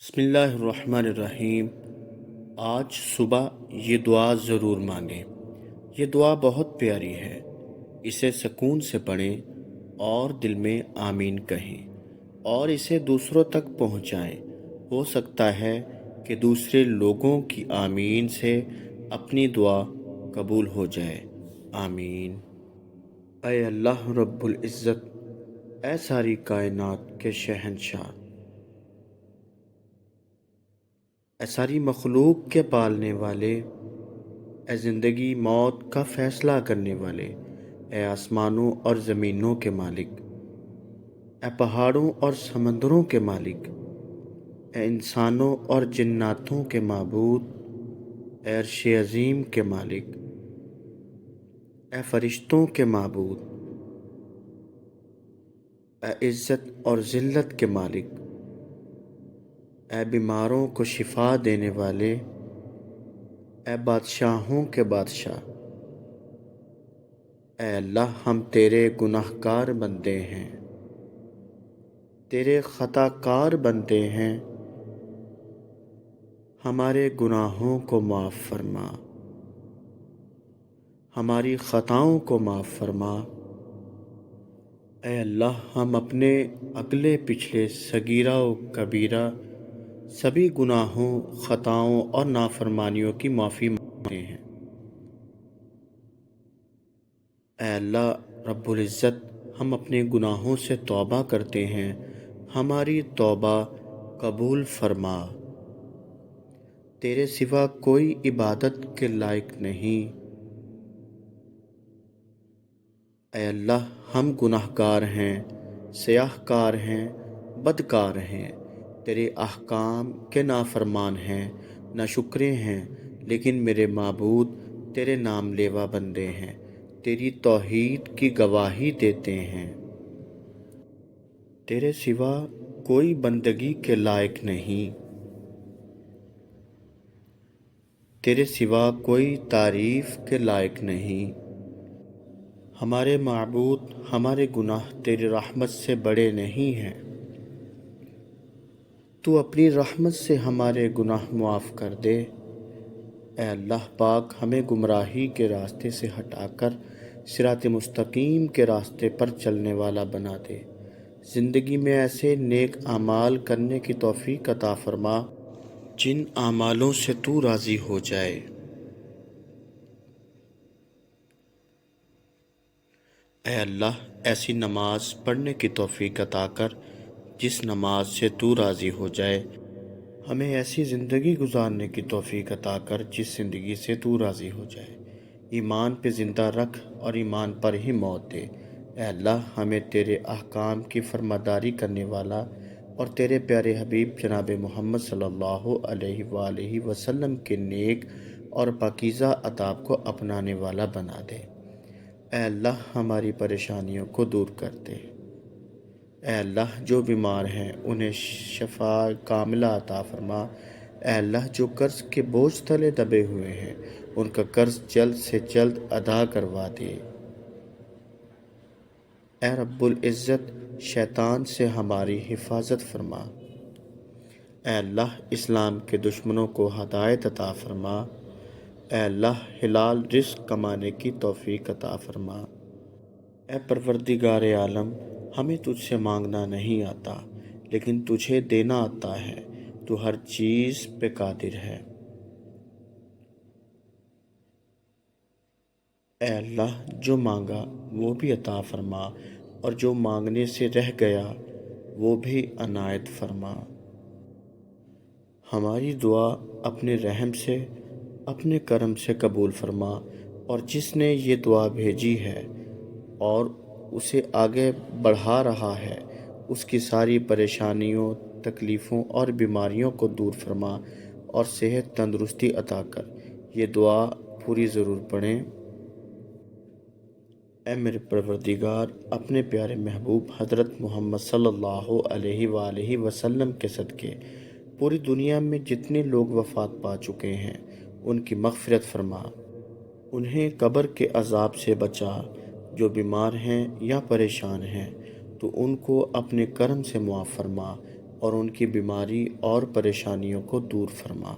بسم اللہ الرحمن الرحیم۔ آج صبح یہ دعا ضرور مانگیں۔ یہ دعا بہت پیاری ہے، اسے سکون سے پڑھیں اور دل میں آمین کہیں اور اسے دوسروں تک پہنچائیں۔ ہو سکتا ہے کہ دوسرے لوگوں کی آمین سے اپنی دعا قبول ہو جائے۔ آمین۔ اے اللہ رب العزت، اے ساری کائنات کے شہنشاہ، اے ساری مخلوق کے پالنے والے، اے زندگی موت کا فیصلہ کرنے والے، اے آسمانوں اور زمینوں کے مالک، اے پہاڑوں اور سمندروں کے مالک، اے انسانوں اور جناتوں کے معبود، اے عرش عظیم کے مالک، اے فرشتوں کے معبود، اے عزت اور ذلت کے مالک، اے بیماروں کو شفا دینے والے، اے بادشاہوں کے بادشاہ، اے اللہ ہم تیرے گناہ گار بندے ہیں، تیرے خطا کار بندے ہیں، ہمارے گناہوں کو معاف فرما، ہماری خطاؤں کو معاف فرما۔ اے اللہ ہم اپنے اگلے پچھلے صغیرہ و کبیرہ سبھی گناہوں، خطاؤں اور نافرمانیوں کی معافی مانگتے ہیں۔ اے اللہ رب العزت، ہم اپنے گناہوں سے توبہ کرتے ہیں، ہماری توبہ قبول فرما۔ تیرے سوا کوئی عبادت کے لائق نہیں۔ اے اللہ ہم گناہ گار ہیں، سیاہ کار ہیں، بدکار ہیں، تیرے احکام کے نافرمان ہیں، ناشکرے ہیں، لیکن میرے معبود تیرے نام لیوا بندے ہیں، تیری توحید کی گواہی دیتے ہیں۔ تیرے سوا کوئی بندگی کے لائق نہیں، تیرے سوا کوئی تعریف کے لائق نہیں۔ ہمارے معبود، ہمارے گناہ تیری رحمت سے بڑے نہیں ہیں، تو اپنی رحمت سے ہمارے گناہ معاف کر دے۔ اے اللہ پاک، ہمیں گمراہی کے راستے سے ہٹا کر صراط مستقیم کے راستے پر چلنے والا بنا دے۔ زندگی میں ایسے نیک اعمال کرنے کی توفیق عطا فرما جن اعمالوں سے تو راضی ہو جائے۔ اے اللہ ایسی نماز پڑھنے کی توفیق عطا کر جس نماز سے تو راضی ہو جائے۔ ہمیں ایسی زندگی گزارنے کی توفیق عطا کر جس زندگی سے تو راضی ہو جائے۔ ایمان پہ زندہ رکھ اور ایمان پر ہی موت دے۔ اے اللہ ہمیں تیرے احکام کی فرمانبرداری کرنے والا اور تیرے پیارے حبیب جناب محمد صلی اللہ علیہ وآلہ وسلم کے نیک اور پاکیزہ آداب کو اپنانے والا بنا دے۔ اے اللہ ہماری پریشانیوں کو دور کر دے۔ اے اللہ جو بیمار ہیں انہیں شفا کاملہ عطا فرما۔ اے اللہ جو قرض کے بوجھ تلے دبے ہوئے ہیں ان کا قرض جلد سے جلد ادا کروا دے۔ اے رب العزت شیطان سے ہماری حفاظت فرما۔ اے اللہ اسلام کے دشمنوں کو ہدایت عطا فرما۔ اے اللہ حلال رزق کمانے کی توفیق عطا فرما۔ اے پروردگار عالم، ہمیں تجھ سے مانگنا نہیں آتا لیکن تجھے دینا آتا ہے، تو ہر چیز پہ قادر ہے۔ اے اللہ جو مانگا وہ بھی عطا فرما اور جو مانگنے سے رہ گیا وہ بھی عنایت فرما۔ ہماری دعا اپنے رحم سے، اپنے کرم سے قبول فرما، اور جس نے یہ دعا بھیجی ہے اور اسے آگے بڑھا رہا ہے اس کی ساری پریشانیوں، تکلیفوں اور بیماریوں کو دور فرما اور صحت تندرستی عطا کر۔ یہ دعا پوری ضرور پڑھیں۔ اے میرے پروردگار، اپنے پیارے محبوب حضرت محمد صلی اللہ علیہ وآلہ وسلم کے صدقے پوری دنیا میں جتنے لوگ وفات پا چکے ہیں ان کی مغفرت فرما، انہیں قبر کے عذاب سے بچا۔ جو بیمار ہیں یا پریشان ہیں تو ان کو اپنے کرم سے معاف فرما، اور ان کی بیماری اور پریشانیوں کو دور فرما۔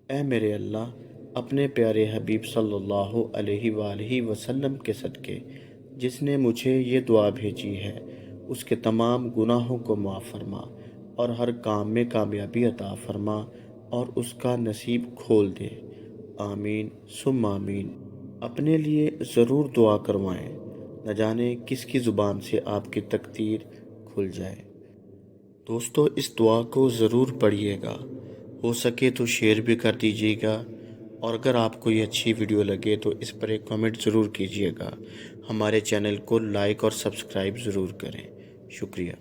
اے میرے اللہ، اپنے پیارے حبیب صلی اللہ علیہ وآلہ وسلم کے صدقے جس نے مجھے یہ دعا بھیجی ہے، اس کے تمام گناہوں کو معاف فرما اور ہر کام میں کامیابی عطا فرما اور اس کا نصیب کھول دے۔ آمین ثم آمین۔ اپنے لیے ضرور دعا کروائیں، نہ جانے کس کی زبان سے آپ کی تقدیر کھل جائے۔ دوستو، اس دعا کو ضرور پڑھیے گا، ہو سکے تو شیئر بھی کر دیجیے گا، اور اگر آپ کو یہ اچھی ویڈیو لگے تو اس پر ایک کمنٹ ضرور کیجیے گا۔ ہمارے چینل کو لائک اور سبسکرائب ضرور کریں۔ شکریہ۔